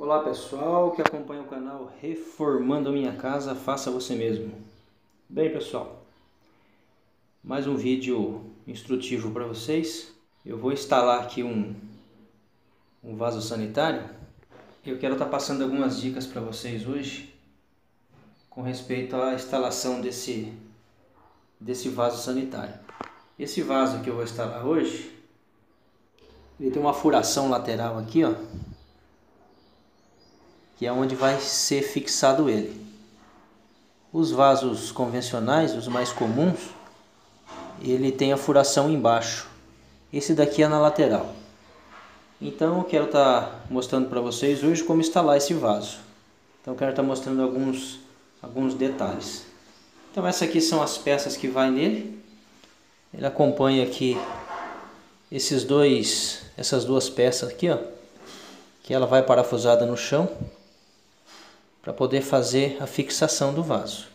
Olá pessoal que acompanha o canal Reformando Minha Casa, faça você mesmo. Bem pessoal, mais um vídeo instrutivo para vocês. Eu vou instalar aqui um vaso sanitário. Eu quero estar passando algumas dicas para vocês hoje com respeito à instalação desse vaso sanitário. Esse vaso que eu vou instalar hoje, ele tem uma furação lateral aqui, ó, que é onde vai ser fixado ele. Os vasos convencionais, os mais comuns, ele tem a furação embaixo. Esse daqui é na lateral. Então eu quero estar mostrando para vocês hoje como instalar esse vaso. Então eu quero estar mostrando alguns detalhes. Então essas aqui são as peças que vai nele. Ele acompanha aqui essas duas peças aqui, ó, que ela vai parafusada no chão para poder fazer a fixação do vaso.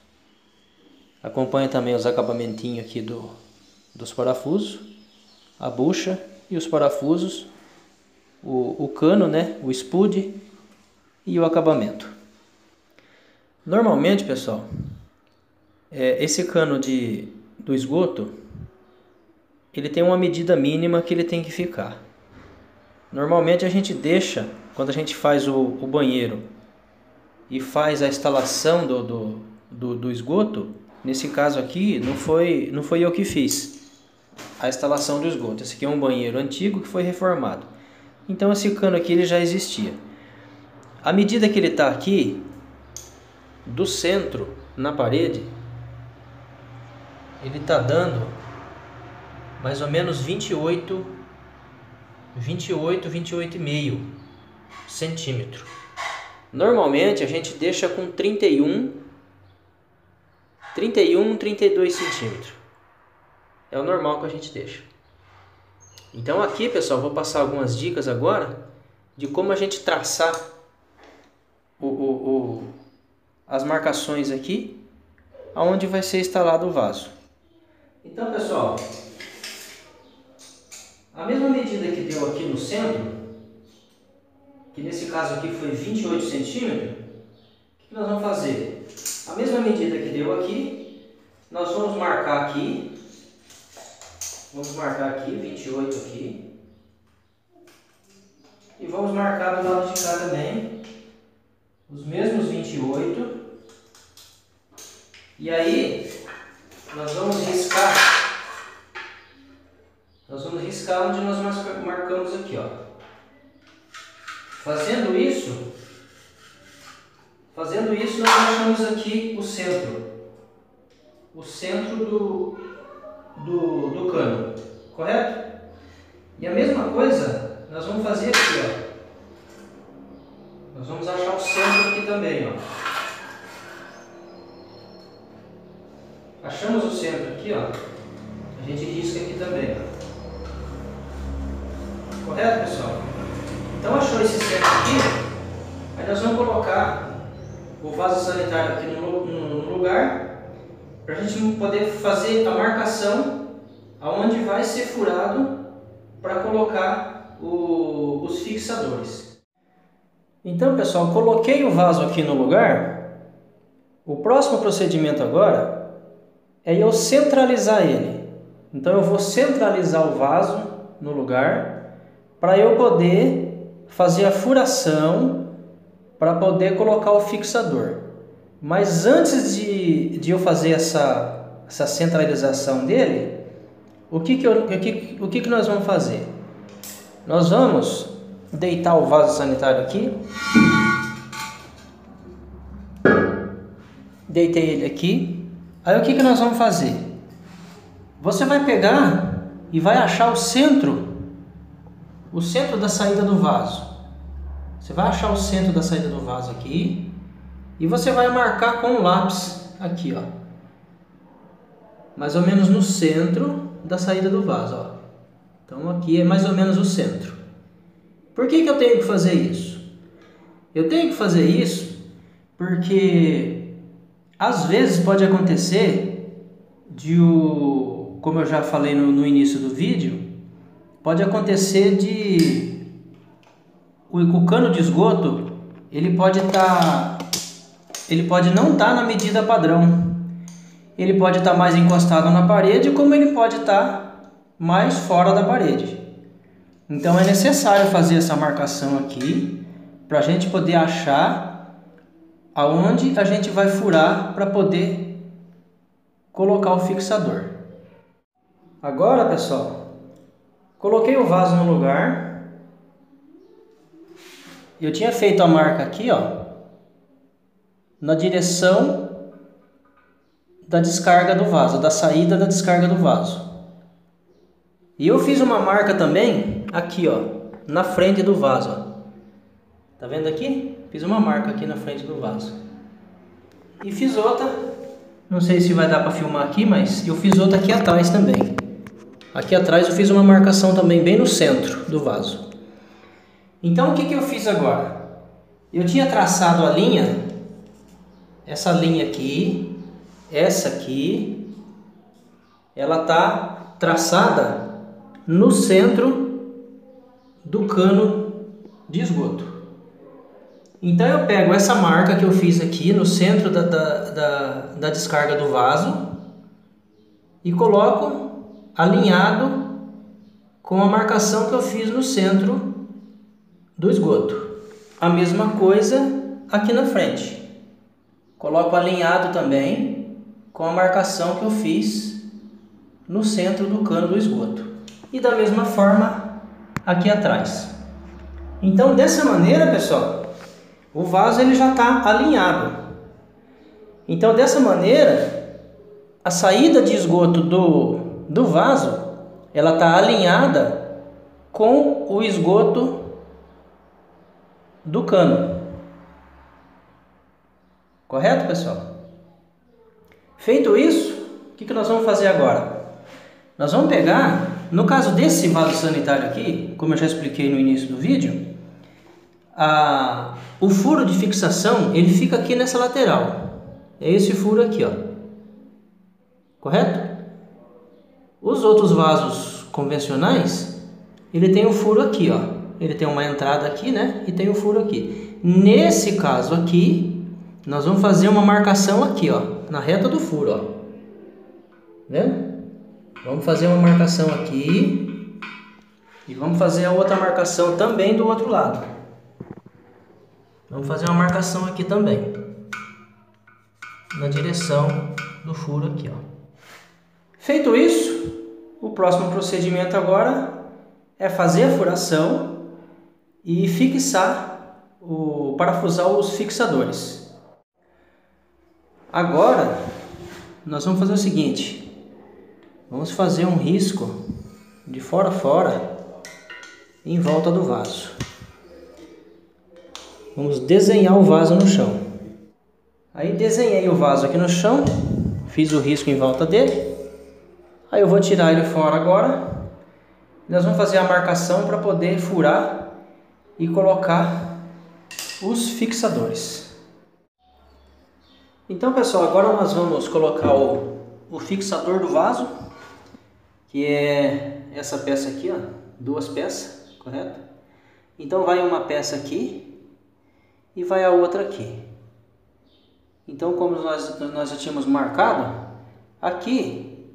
Acompanha também os acabamentinhos aqui dos parafusos, a bucha e os parafusos, o cano, né, o spud e o acabamento. Normalmente, pessoal, esse cano do esgoto, ele tem uma medida mínima que ele tem que ficar. Normalmente a gente deixa, quando a gente faz o banheiro e faz a instalação do esgoto, nesse caso aqui não foi eu que fiz a instalação do esgoto. Esse aqui é um banheiro antigo que foi reformado. Então esse cano aqui ele já existia. A medida que ele está aqui, do centro na parede, ele está dando mais ou menos 28,5 centímetros. Normalmente a gente deixa com 32 centímetros. É o normal que a gente deixa. Então aqui, pessoal, vou passar algumas dicas agora de como a gente traçar as marcações aqui aonde vai ser instalado o vaso. Então, pessoal, a mesma medida que deu aqui no centro, que nesse caso aqui foi 28 centímetros, o que nós vamos fazer? A mesma medida que deu aqui, nós vamos marcar aqui. Vamos marcar aqui, 28 aqui. E vamos marcar do lado de cá também, os mesmos 28. E aí, nós vamos riscar. Nós vamos riscar onde nós marcamos aqui, ó. Fazendo isso, nós achamos aqui o centro. O centro do cano, correto? E a mesma coisa nós vamos fazer aqui, ó. Nós vamos achar o centro aqui também, ó. Achamos o centro aqui, ó. A gente risca aqui também, ó. Correto, pessoal? Então achou esse centro aqui, aí nós vamos colocar o vaso sanitário aqui no lugar, para a gente poder fazer a marcação aonde vai ser furado para colocar os fixadores. Então, pessoal, coloquei o vaso aqui no lugar. O próximo procedimento agora é eu centralizar ele. Então eu vou centralizar o vaso no lugar para eu poder fazer a furação para poder colocar o fixador. Mas antes de eu fazer essa centralização dele, o que nós vamos fazer? Nós vamos deitar o vaso sanitário aqui. Deitei ele aqui. Aí o que nós vamos fazer? Você vai pegar e vai achar o centro da saída do vaso. Você vai achar o centro da saída do vaso aqui. E você vai marcar com o lápis aqui, ó. Mais ou menos no centro da saída do vaso, ó. Então aqui é mais ou menos o centro. Por que eu tenho que fazer isso? Eu tenho que fazer isso porque às vezes pode acontecer como eu já falei no início do vídeo, pode acontecer o cano de esgoto ele pode não estar na medida padrão. Ele pode estar mais encostado na parede, como ele pode estar mais fora da parede. Então é necessário fazer essa marcação aqui para a gente poder achar aonde a gente vai furar para poder colocar o fixador. Agora, pessoal, coloquei o vaso no lugar. Eu tinha feito a marca aqui, ó, na direção da descarga do vaso, da saída da descarga do vaso. E eu fiz uma marca também aqui, ó, na frente do vaso, ó. Tá vendo aqui? Fiz uma marca aqui na frente do vaso. E fiz outra, não sei se vai dar para filmar aqui, mas eu fiz outra aqui atrás também. Aqui atrás eu fiz uma marcação também bem no centro do vaso. Então o que eu fiz agora? Eu tinha traçado a linha, essa linha aqui, essa aqui, ela tá traçada no centro do cano de esgoto. Então eu pego essa marca que eu fiz aqui no centro da descarga do vaso e coloco alinhado com a marcação que eu fiz no centro do esgoto. A mesma coisa aqui na frente. Coloco alinhado também com a marcação que eu fiz no centro do cano do esgoto. E da mesma forma aqui atrás. Então dessa maneira, pessoal, o vaso ele já está alinhado. Então dessa maneira, a saída de esgoto do vaso, ela está alinhada com o esgoto do cano. Correto, pessoal? Feito isso, o que nós vamos fazer agora? Nós vamos pegar, no caso desse vaso sanitário aqui, como eu já expliquei no início do vídeo, o furo de fixação, ele fica aqui nessa lateral. É esse furo aqui, ó. Correto? Os outros vasos convencionais, ele tem um furo aqui, ó. Ele tem uma entrada aqui, né? E tem um furo aqui. Nesse caso aqui, nós vamos fazer uma marcação aqui, ó, na reta do furo, ó. Vendo? Vamos fazer uma marcação aqui e vamos fazer a outra marcação também do outro lado. Vamos fazer uma marcação aqui também, na direção do furo aqui, ó. Feito isso, o próximo procedimento agora é fazer a furação e fixar, parafusar os fixadores. Agora, nós vamos fazer o seguinte, vamos fazer um risco de fora a fora em volta do vaso. Vamos desenhar o vaso no chão. Aí desenhei o vaso aqui no chão, fiz o risco em volta dele. Aí eu vou tirar ele fora agora. Nós vamos fazer a marcação para poder furar e colocar os fixadores. Então, pessoal, agora nós vamos colocar o fixador do vaso, que é essa peça aqui, ó, duas peças, correto? Então vai uma peça aqui e vai a outra aqui. Então, como nós já tínhamos marcado, aqui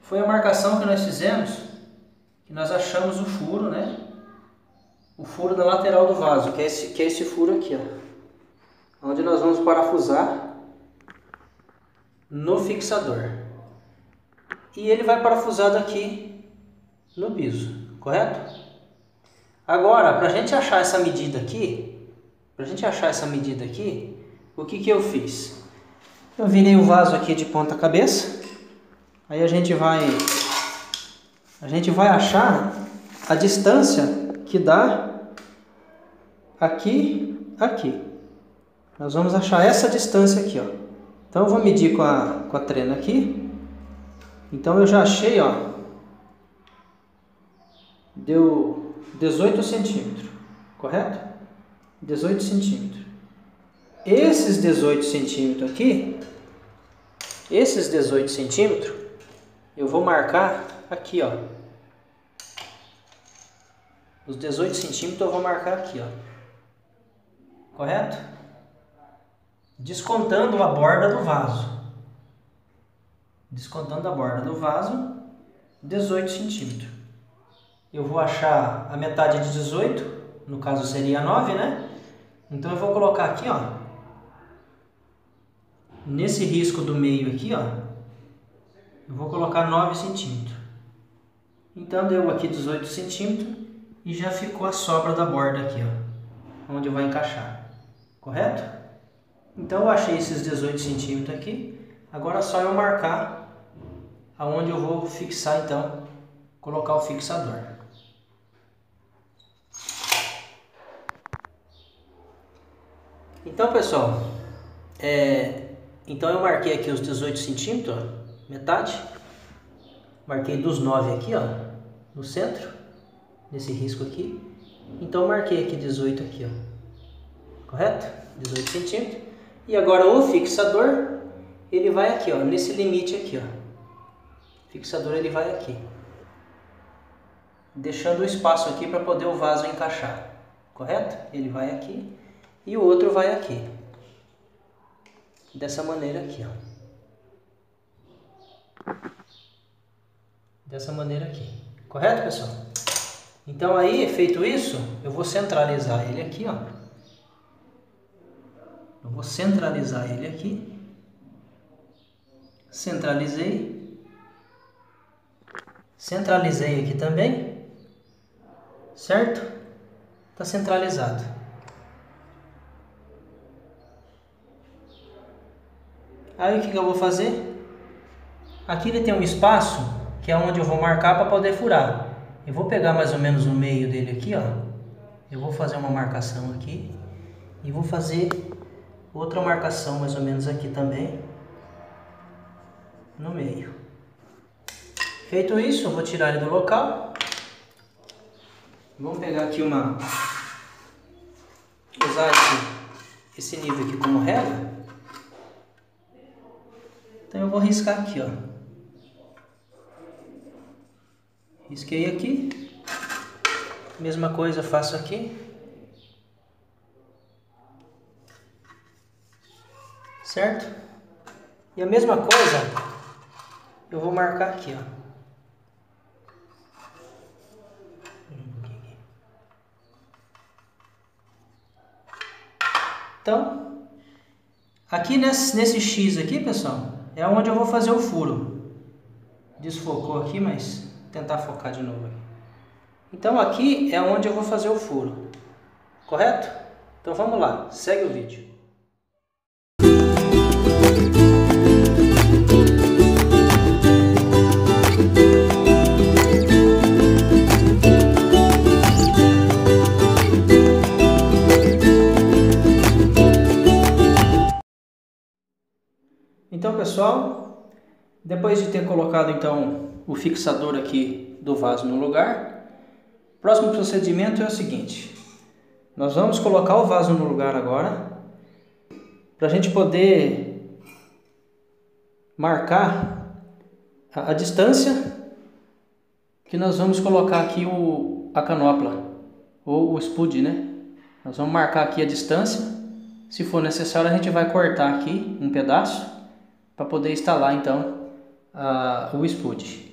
foi a marcação que nós fizemos, que nós achamos o furo, né? O furo da lateral do vaso, que é esse furo aqui, ó, onde nós vamos parafusar no fixador. E ele vai parafusado aqui no piso, correto? Agora, para a gente achar essa medida aqui, o que eu fiz? Eu virei o vaso aqui de ponta cabeça. Aí a gente vai achar a distância que dá aqui. Nós vamos achar essa distância aqui, ó. Então eu vou medir com a trena aqui. Então eu já achei, ó, deu 18 centímetros, correto? 18 centímetros. Esses 18 centímetros aqui, eu vou marcar aqui, ó. Os 18 centímetros eu vou marcar aqui, ó. correto? Descontando a borda do vaso. Descontando a borda do vaso, 18 centímetros. Eu vou achar a metade de 18, no caso seria 9, né? Então eu vou colocar aqui, ó, nesse risco do meio aqui, ó, eu vou colocar 9 centímetros. Então deu aqui 18 centímetros e já ficou a sobra da borda aqui, ó, onde vai encaixar, correto? Então eu achei esses 18 centímetros aqui, agora é só eu marcar aonde eu vou fixar, então, colocar o fixador. Então, pessoal, então eu marquei aqui os 18 centímetros, ó, metade. Marquei dos 9 aqui, ó, no centro, nesse risco aqui. Então marquei aqui 18 aqui, ó, correto? 18 centímetros. E agora o fixador, ele vai aqui, ó, nesse limite aqui, ó. O fixador ele vai aqui, deixando o espaço aqui para poder o vaso encaixar, correto? Ele vai aqui e o outro vai aqui, dessa maneira aqui, ó. Dessa maneira aqui, correto, pessoal? Então aí, feito isso, eu vou centralizar ele aqui, ó. Eu vou centralizar ele aqui. Centralizei. Centralizei aqui também, certo? Tá centralizado. Aí o que eu vou fazer? Aqui ele tem um espaço que é onde eu vou marcar para poder furar. Eu vou pegar mais ou menos o meio dele aqui, ó. Eu vou fazer uma marcação aqui e vou fazer outra marcação mais ou menos aqui também no meio. Feito isso, eu vou tirar ele do local. Vamos pegar aqui usar esse nível aqui como régua. Então eu vou riscar aqui, ó. Risquei aqui. Mesma coisa faço aqui. Certo? E a mesma coisa eu vou marcar aqui, ó. Então, aqui nesse X aqui, pessoal, é onde eu vou fazer o furo. Desfocou aqui, mas tentar focar de novo aqui. Então aqui é onde eu vou fazer o furo, correto? Então vamos lá, segue o vídeo. Então, pessoal, depois de ter colocado então o fixador aqui do vaso no lugar, o próximo procedimento é o seguinte: nós vamos colocar o vaso no lugar agora, para a gente poder marcar a distância que nós vamos colocar aqui a canopla ou o spud, né? Nós vamos marcar aqui a distância. Se for necessário, a gente vai cortar aqui um pedaço para poder instalar então o spud.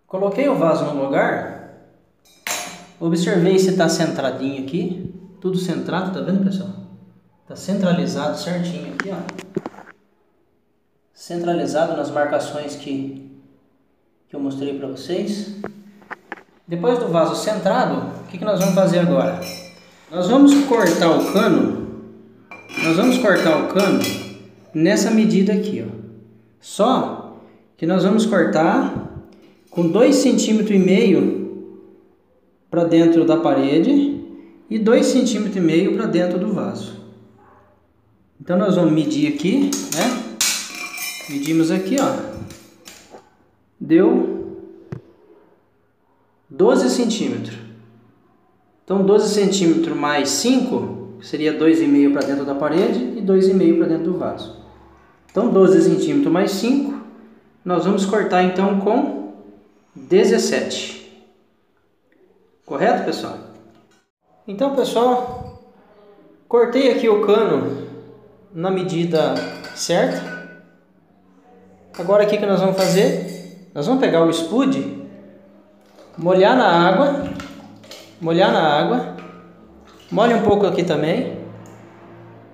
Coloquei o vaso no lugar, observei se está centradinho aqui, tudo centrado, tá vendo, pessoal? Está centralizado certinho aqui, ó. Centralizado nas marcações que eu mostrei para vocês. Depois do vaso centrado, o que nós vamos fazer agora? Nós vamos cortar o cano, nessa medida aqui, ó. Só que nós vamos cortar com 2,5 cm para dentro da parede e 2,5 cm para dentro do vaso. Então nós vamos medir aqui, né? Medimos aqui, ó. Deu 12 centímetros. Então 12 centímetros mais 5 seria 2,5 para dentro da parede e 2,5 para dentro do vaso. Então 12 centímetros mais 5, nós vamos cortar então com 17. Correto, pessoal? Então, pessoal, Cortei aqui o cano na medida certa. Agora o que nós vamos fazer? Nós vamos pegar o spud, molhar na água, molha um pouco aqui também.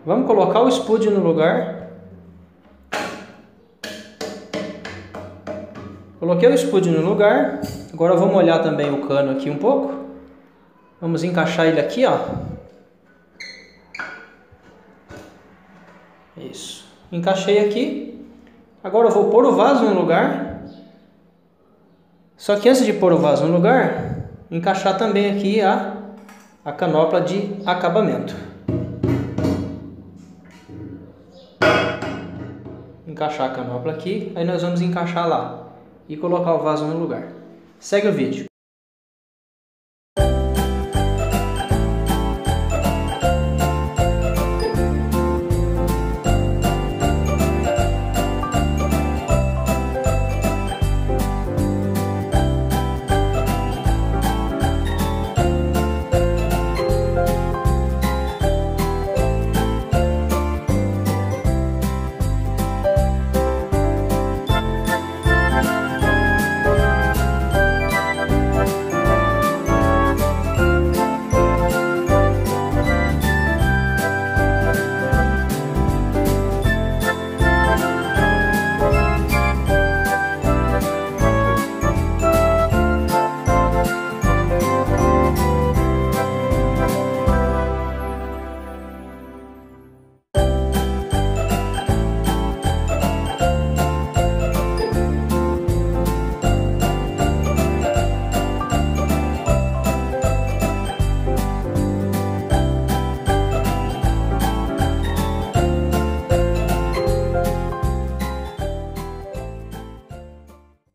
Vamos colocar o spud no lugar. Coloquei o spud no lugar. Agora eu vou molhar também o cano aqui um pouco. Vamos encaixar ele aqui, ó. Isso. Encaixei aqui. Agora eu vou pôr o vaso no lugar. Só que antes de pôr o vaso no lugar, encaixar também aqui a canopla de acabamento. Encaixar a canopla aqui, aí nós vamos encaixar lá e colocar o vaso no lugar. Segue o vídeo.